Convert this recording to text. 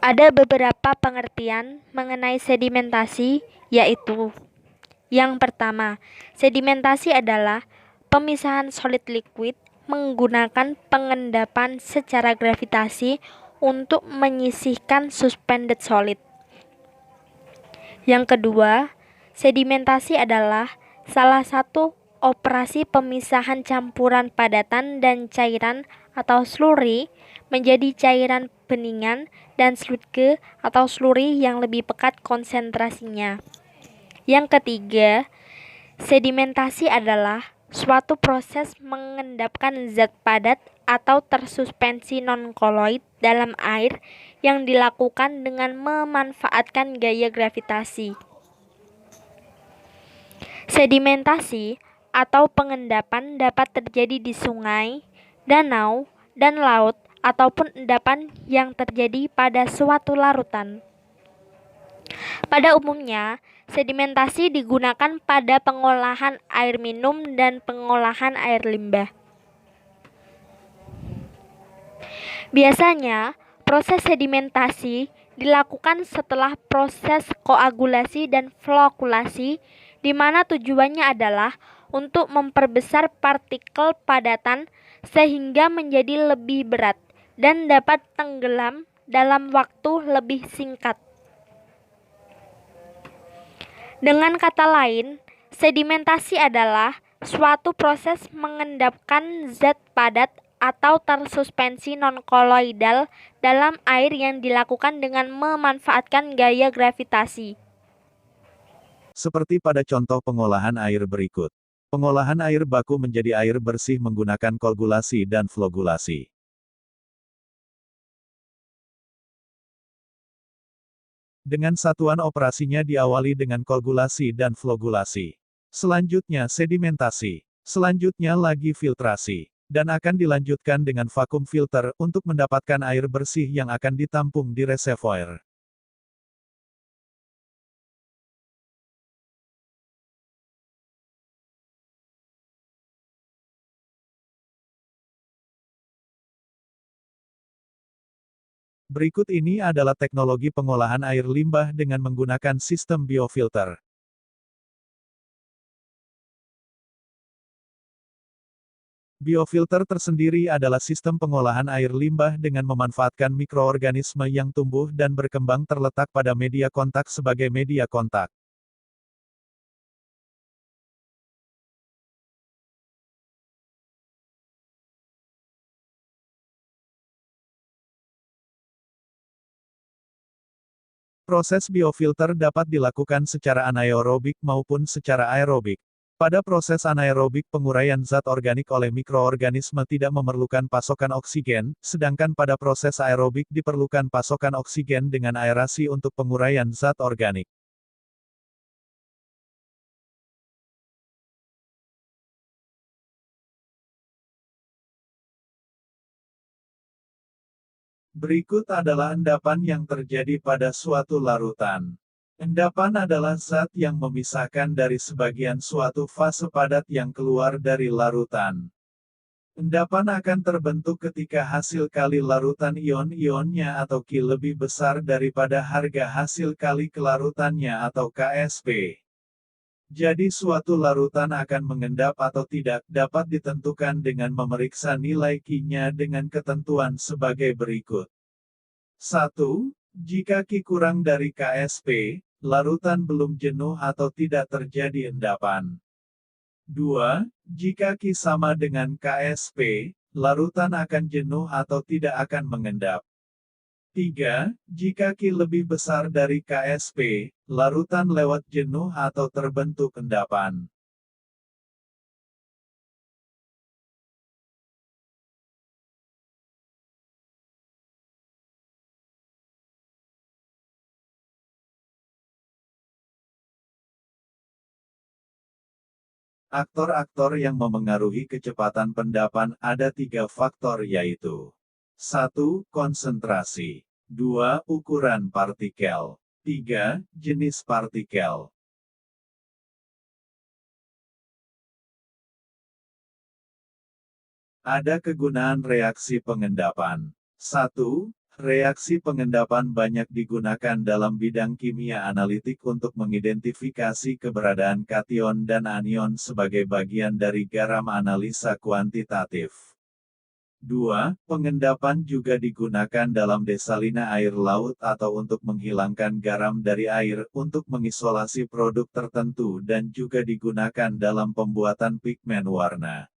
Ada beberapa pengertian mengenai sedimentasi, yaitu yang pertama, sedimentasi adalah pemisahan solid liquid menggunakan pengendapan secara gravitasi untuk menyisihkan suspended solid. Yang kedua, sedimentasi adalah salah satu operasi pemisahan campuran padatan dan cairan atau slurry menjadi cairan beningan dan sludge atau slurry yang lebih pekat konsentrasinya. Yang ketiga, sedimentasi adalah suatu proses mengendapkan zat padat atau tersuspensi non-koloid dalam air yang dilakukan dengan memanfaatkan gaya gravitasi. Sedimentasi atau pengendapan dapat terjadi di sungai, danau, dan laut ataupun endapan yang terjadi pada suatu larutan. Pada umumnya, sedimentasi digunakan pada pengolahan air minum dan pengolahan air limbah. Biasanya, proses sedimentasi dilakukan setelah proses koagulasi dan flokulasi, di mana tujuannya adalah untuk memperbesar partikel padatan sehingga menjadi lebih berat dan dapat tenggelam dalam waktu lebih singkat. Dengan kata lain, sedimentasi adalah suatu proses mengendapkan zat padat atau tersuspensi non-koloidal dalam air yang dilakukan dengan memanfaatkan gaya gravitasi. Seperti pada contoh pengolahan air berikut. Pengolahan air baku menjadi air bersih menggunakan koagulasi dan flogulasi. Dengan satuan operasinya diawali dengan koagulasi dan flogulasi. Selanjutnya sedimentasi. Selanjutnya lagi filtrasi. Dan akan dilanjutkan dengan vakum filter untuk mendapatkan air bersih yang akan ditampung di reservoir. Berikut ini adalah teknologi pengolahan air limbah dengan menggunakan sistem biofilter. Biofilter tersendiri adalah sistem pengolahan air limbah dengan memanfaatkan mikroorganisme yang tumbuh dan berkembang terletak pada media kontak sebagai media kontak. Proses biofilter dapat dilakukan secara anaerobik maupun secara aerobik. Pada proses anaerobik penguraian zat organik oleh mikroorganisme tidak memerlukan pasokan oksigen, sedangkan pada proses aerobik diperlukan pasokan oksigen dengan aerasi untuk penguraian zat organik. Berikut adalah endapan yang terjadi pada suatu larutan. Endapan adalah zat yang memisahkan dari sebagian suatu fase padat yang keluar dari larutan. Endapan akan terbentuk ketika hasil kali larutan ion-ionnya atau Ki lebih besar daripada harga hasil kali kelarutannya atau KSP. Jadi suatu larutan akan mengendap atau tidak dapat ditentukan dengan memeriksa nilai Ki-nya dengan ketentuan sebagai berikut. 1. Jika Ki kurang dari KSP, larutan belum jenuh atau tidak terjadi endapan. 2. Jika Ki sama dengan KSP, larutan akan jenuh atau tidak akan mengendap. 3. Jika Ki lebih besar dari KSP, larutan lewat jenuh atau terbentuk endapan. Aktor-aktor yang memengaruhi kecepatan pendapan ada 3 faktor yaitu 1. Konsentrasi 2. Ukuran partikel 3. Jenis partikel. Ada kegunaan reaksi pengendapan. 1. Reaksi pengendapan banyak digunakan dalam bidang kimia analitik untuk mengidentifikasi keberadaan kation dan anion sebagai bagian dari garam analisa kuantitatif. 2. Pengendapan juga digunakan dalam desalina air laut atau untuk menghilangkan garam dari air untuk mengisolasi produk tertentu dan juga digunakan dalam pembuatan pigmen warna.